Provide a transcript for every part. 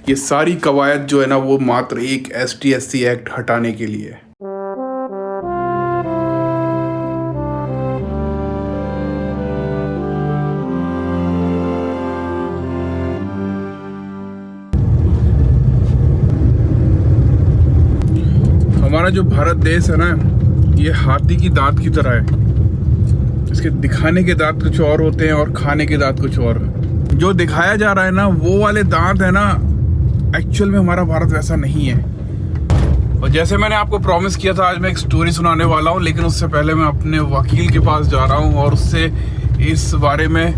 ये सारी कवायद जो है ना वो मात्र एक ST/SC एक्ट हटाने के लिए है। हमारा जो भारत देश है ना, ये हाथी की दांत की तरह है। इसके दिखाने के दांत कुछ और होते हैं और खाने के दांत कुछ और। जो दिखाया जा रहा है ना वो वाले दांत है ना, एक्चुअल में हमारा भारत वैसा नहीं है। और जैसे मैंने आपको प्रॉमिस किया था, आज मैं एक स्टोरी सुनाने वाला हूँ, लेकिन उससे पहले मैं अपने वकील के पास जा रहा हूँ और उससे इस बारे में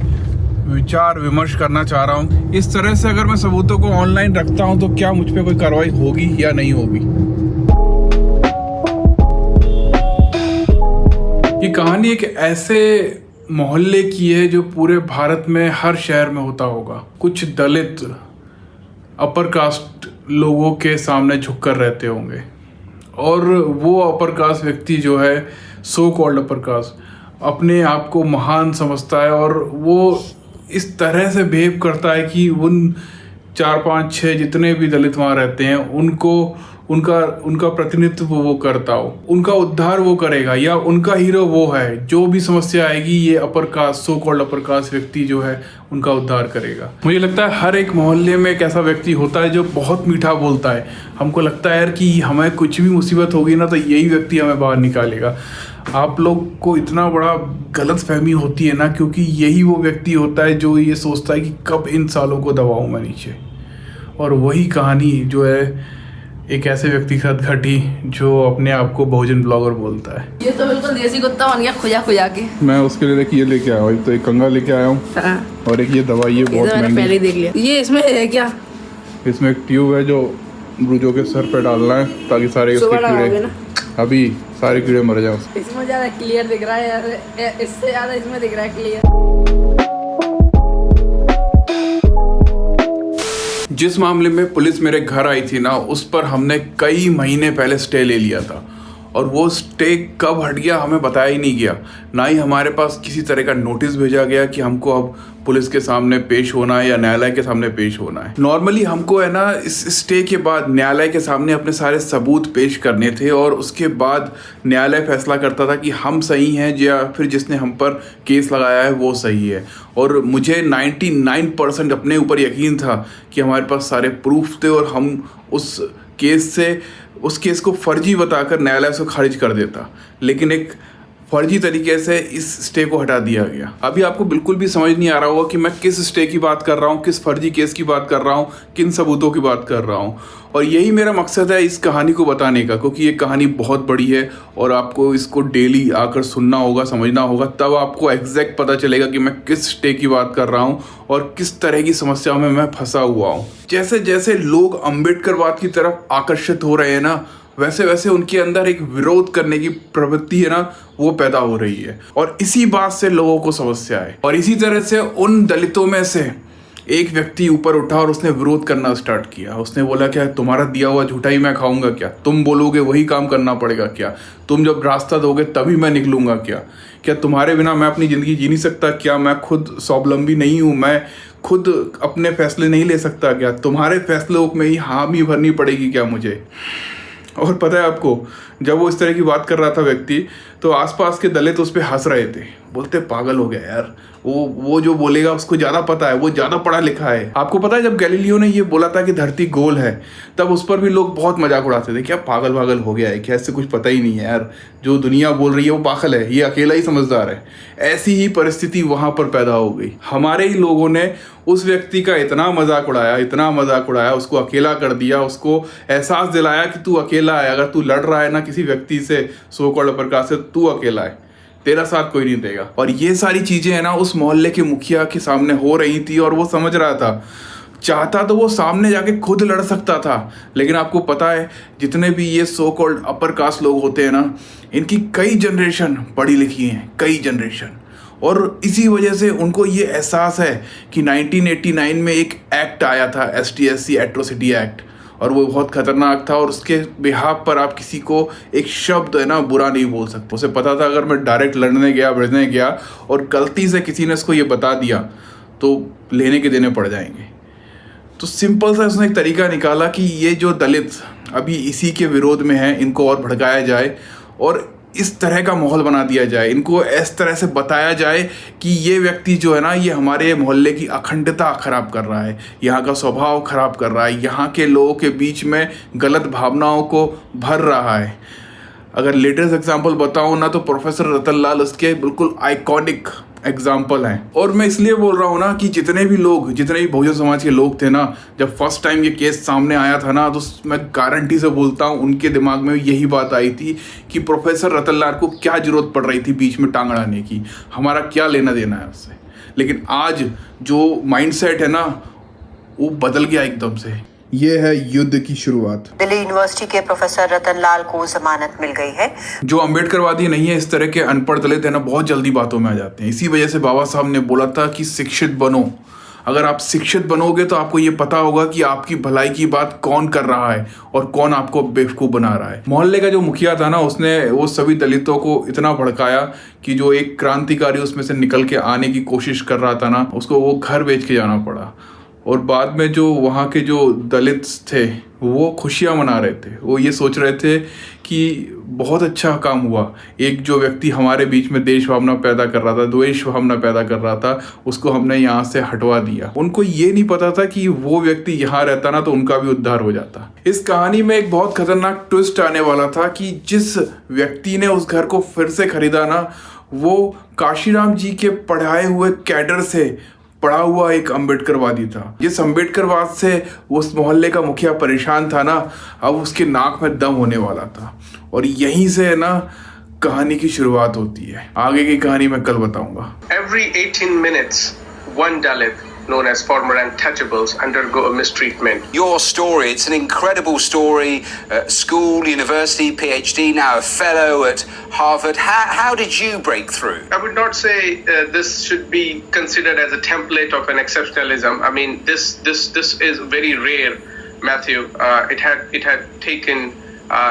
विचार विमर्श करना चाह रहा हूँ। इस तरह से अगर मैं सबूतों को ऑनलाइन रखता हूँ तो क्या मुझ पर कोई कार्रवाई होगी या नहीं होगी। ये कहानी एक ऐसे मोहल्ले की है जो पूरे भारत में हर शहर में होता होगा। कुछ दलित अपर कास्ट लोगों के सामने झुककर रहते होंगे और वो अपर कास्ट व्यक्ति जो है, सो कॉल्ड अपर कास्ट, अपने आप को महान समझता है और वो इस तरह से बिहेव करता है कि उन 4 5 6 जितने भी दलित वहाँ रहते हैं उनका प्रतिनिधित्व वो करता हो, उनका उद्धार वो करेगा या उनका हीरो वो है। जो भी समस्या आएगी ये upper caste, so called upper caste व्यक्ति जो है उनका उद्धार करेगा। मुझे लगता है हर एक मोहल्ले में एक ऐसा व्यक्ति होता है जो बहुत मीठा बोलता है। हमको लगता है यार कि हमें कुछ भी मुसीबत होगी ना तो यही व्यक्ति हमें बाहर निकालेगा। आप लोग को इतना बड़ा गलत फहमी होती है ना, क्योंकि यही वो व्यक्ति होता है जो ये सोचता है कि कब इन सालों को दबाऊं मैं नीचे। और वही कहानी जो है एक ऐसे व्यक्ति के साथ घटी जो अपने आप को बहुजन ब्लॉगर बोलता है। ये तो बिल्कुल देसी कुत्ता बन गया, खुजा खुजा के। मैं उसके लिए देखिए ये लेके आया हूँ, एक तो एक कंगा लेके आया हूँ। हाँ। और एक ये दवाई, ये बहुत महंगी। पहले ही देख लिया। ये इसमें है क्या? इसमें एक ट्यूब है जो ब्रूजो के सर पे डालना है ताकि सारे उसके कीड़े, अभी सारे कीड़े मर जाए। इसमें ज्यादा क्लियर दिख रहा है यार, इससे ज्यादा इसमें दिख रहा है क्लियर। जिस मामले में पुलिस मेरे घर आई थी ना, उस पर हमने कई महीने पहले स्टे ले लिया था और वो स्टे कब हट गया हमें बताया ही नहीं गया। ना ही हमारे पास किसी तरह का नोटिस भेजा गया कि हमको अब पुलिस के सामने पेश होना है या न्यायालय के सामने पेश होना है। नॉर्मली हमको है ना इस स्टे के बाद न्यायालय के सामने अपने सारे सबूत पेश करने थे और उसके बाद न्यायालय फैसला करता था कि हम सही हैं या फिर जिसने हम पर केस लगाया है वो सही है। और मुझे 99% अपने ऊपर यकीन था कि हमारे पास सारे प्रूफ थे और हम उस केस को फर्जी बताकर न्यायालय से खारिज कर देता। लेकिन एक फर्जी तरीके से इस स्टे को हटा दिया गया। अभी आपको बिल्कुल भी समझ नहीं आ रहा होगा कि मैं किस स्टे की बात कर रहा हूँ, किस फर्जी केस की बात कर रहा हूँ, किन सबूतों की बात कर रहा हूँ। और यही मेरा मकसद है इस कहानी को बताने का, क्योंकि ये कहानी बहुत बड़ी है और आपको इसको डेली आकर सुनना होगा, समझना होगा, तब आपको एग्जैक्ट पता चलेगा कि मैं किस स्टे की बात कर रहा हूँ और किस तरह की समस्या में मैं फंसा हुआ हूँ। जैसे जैसे लोग अम्बेडकरवाद की तरफ आकर्षित हो रहे हैं ना, वैसे वैसे उनके अंदर एक विरोध करने की प्रवृत्ति है ना वो पैदा हो रही है और इसी बात से लोगों को समस्या है। और इसी तरह से उन दलितों में से एक व्यक्ति ऊपर उठा और उसने विरोध करना स्टार्ट किया। उसने बोला क्या तुम्हारा दिया हुआ झूठा ही मैं खाऊंगा क्या? तुम बोलोगे वही काम करना पड़ेगा क्या? तुम जब रास्ता दोगे तभी मैं निकलूंगा क्या? क्या तुम्हारे बिना मैं अपनी ज़िंदगी जी नहीं सकता क्या? मैं खुद स्वावलंबी नहीं हूँ? मैं खुद अपने फैसले नहीं ले सकता क्या? तुम्हारे फैसलों में ही हामी भरनी पड़ेगी क्या मुझे? और पता है आपको, जब वो इस तरह की बात कर रहा था व्यक्ति, तो आसपास के दलित उस पर हंस रहे थे, बोलते पागल हो गया यार, वो जो बोलेगा उसको ज़्यादा पता है, वो ज़्यादा पढ़ा लिखा है। आपको पता है जब गैलीलियो ने ये बोला था कि धरती गोल है, तब उस पर भी लोग बहुत मजाक उड़ाते थे, क्या पागल हो गया है क्या, इससे कुछ पता ही नहीं है यार, जो दुनिया बोल रही है वो पागल है, ये अकेला ही समझदार है। ऐसी ही परिस्थिति वहाँ पर पैदा हो गई। हमारे ही लोगों ने उस व्यक्ति का इतना मजाक उड़ाया, उसको अकेला कर दिया, उसको एहसास दिलाया कि तू अकेला है। अगर तू लड़ रहा है ना किसी व्यक्ति से, सो कॉल्ड अपर कास्ट से, तू अकेला है, तेरा साथ कोई नहीं देगा। और ये सारी चीजें है ना उस मोहल्ले के मुखिया के सामने हो रही थी और वो समझ रहा था। चाहता तो वो सामने जाके खुद लड़ सकता था, लेकिन आपको पता है जितने भी ये सो कॉल्ड अपर कास्ट लोग होते हैं ना, इनकी कई जनरेशन पढ़ी लिखी हैं, कई जनरेशन। और इसी वजह से उनको ये एहसास है कि 1989 में एक एक्ट आया था, ST/SC एट्रोसिटी एक्ट, और वो बहुत खतरनाक था और उसके बिहाफ पर आप किसी को एक शब्द है ना बुरा नहीं बोल सकते। उसे पता था अगर मैं डायरेक्ट लड़ने गया और गलती से किसी ने इसको ये बता दिया तो लेने के देने पड़ जाएंगे। तो सिंपल सा उसने एक तरीका निकाला कि ये जो दलित अभी इसी के विरोध में हैं, इनको और भड़काया जाए और इस तरह का माहौल बना दिया जाए, इनको इस तरह से बताया जाए कि ये व्यक्ति जो है ना, ये हमारे मोहल्ले की अखंडता खराब कर रहा है, यहाँ का स्वभाव खराब कर रहा है, यहाँ के लोगों के बीच में गलत भावनाओं को भर रहा है। अगर लेटेस्ट एग्जांपल बताऊँ ना, तो प्रोफेसर रतन लाल उसके बिल्कुल आइकॉनिक एग्जाम्पल हैं। और मैं इसलिए बोल रहा हूँ ना कि जितने भी बहुजन समाज के लोग थे ना, जब फर्स्ट टाइम ये केस सामने आया था ना, तो मैं गारंटी से बोलता हूँ उनके दिमाग में यही बात आई थी कि प्रोफेसर रतन लाल को क्या जरूरत पड़ रही थी बीच में टांग अड़ाने की, हमारा क्या लेना देना है उससे। लेकिन आज जो माइंडसेट है ना, वो बदल गया एकदम से। ये है युद्ध की शुरुआत। दिल्ली यूनिवर्सिटी के प्रोफेसर रतन लाल को जमानत मिल गई है। जो अम्बेडकरवादी नहीं है, इस तरह के अनपढ़ दलित है ना, बहुत जल्दी बातों में आ जाते हैं। इसी वजह से बाबा साहब ने बोला था कि शिक्षित बनो। अगर आप शिक्षित बनोगे तो आपको ये पता होगा कि आपकी भलाई की बात कौन कर रहा है और कौन आपको बेवकूफ़ बना रहा है। मोहल्ले का जो मुखिया था ना, उसने वो सभी दलितों को इतना भड़काया कि जो एक क्रांतिकारी उसमें से निकल के आने की कोशिश कर रहा था ना, उसको वो घर बेच के जाना पड़ा। और बाद में जो वहाँ के जो दलित थे वो खुशियाँ मना रहे थे, वो ये सोच रहे थे कि बहुत अच्छा काम हुआ। एक जो व्यक्ति हमारे बीच में देश भावना पैदा कर रहा था, द्वेष भावना पैदा कर रहा था, उसको हमने यहाँ से हटवा दिया। उनको ये नहीं पता था कि वो व्यक्ति यहाँ रहता ना तो उनका भी उद्धार हो जाता। इस कहानी में एक बहुत खतरनाक ट्विस्ट आने वाला था कि जिस व्यक्ति ने उस घर को फिर से खरीदा ना, वो काशीराम जी के पढ़ाए हुए कैडर से पड़ा हुआ एक अम्बेडकरवादी था। जिस अम्बेडकरवाद से उस मोहल्ले का मुखिया परेशान था ना, अब उसके नाक में दम होने वाला था। और यहीं से ना कहानी की शुरुआत होती है। आगे की कहानी मैं कल बताऊंगा। Every 18 minutes, one Dalit, known as former untouchables, undergo a mistreatment. Your story, it's an incredible story. School, university, PhD, now a fellow at Harvard. How did you break through? I would not say this should be considered as a template of an exceptionalism. I mean, this is very rare, Matthew. It had taken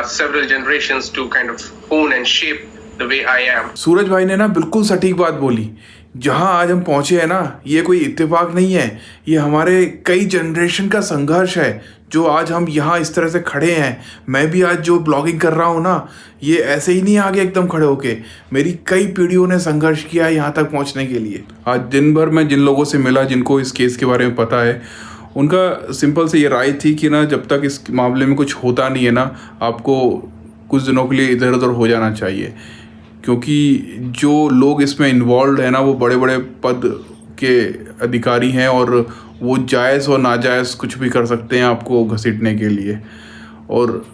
several generations to kind of hone and shape the way I am. सूरज भाई ने ना बिल्कुल सटीक बात बोली। जहाँ आज हम पहुँचे हैं ना, ये कोई इत्तेफाक नहीं है, ये हमारे कई जनरेशन का संघर्ष है जो आज हम यहाँ इस तरह से खड़े हैं। मैं भी आज जो ब्लॉगिंग कर रहा हूँ ना, ये ऐसे ही नहीं आगे एकदम खड़े होके, मेरी कई पीढ़ियों ने संघर्ष किया है यहाँ तक पहुँचने के लिए। आज दिन भर मैं जिन लोगों से मिला जिनको इस केस के बारे में पता है, उनका सिंपल से ये राय थी कि ना, जब तक इस मामले में कुछ होता नहीं है ना, आपको कुछ दिनों के लिए इधर उधर हो जाना चाहिए। क्योंकि जो लोग इसमें इन्वॉल्व है ना, वो बड़े बड़े पद के अधिकारी हैं और वो जायज़ और नाजायज़ कुछ भी कर सकते हैं आपको घसीटने के लिए। और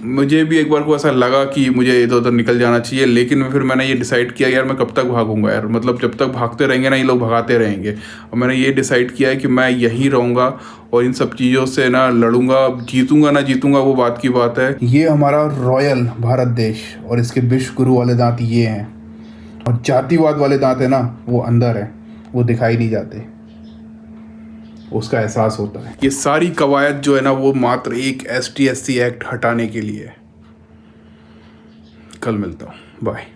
मुझे भी एक बार को ऐसा लगा कि मुझे इधर उधर निकल जाना चाहिए, लेकिन फिर मैंने ये डिसाइड किया यार मैं कब तक भागूंगा यार, मतलब जब तक भागते रहेंगे ना ये लोग भगाते रहेंगे। और मैंने ये डिसाइड किया है कि मैं यहीं रहूँगा और इन सब चीज़ों से ना लड़ूंगा। जीतूंगा ना जीतूंगा वो बात की बात है। ये हमारा रॉयल भारत देश और इसके विश्व गुरु वाले दांत ये हैं, और जातिवाद वाले दांत है ना, वो अंदर है, वो दिखाई नहीं जाते, उसका एहसास होता है। ये सारी कवायद जो है ना, वो मात्र एक ST SC एक्ट हटाने के लिए है। कल मिलता हूँ, बाय।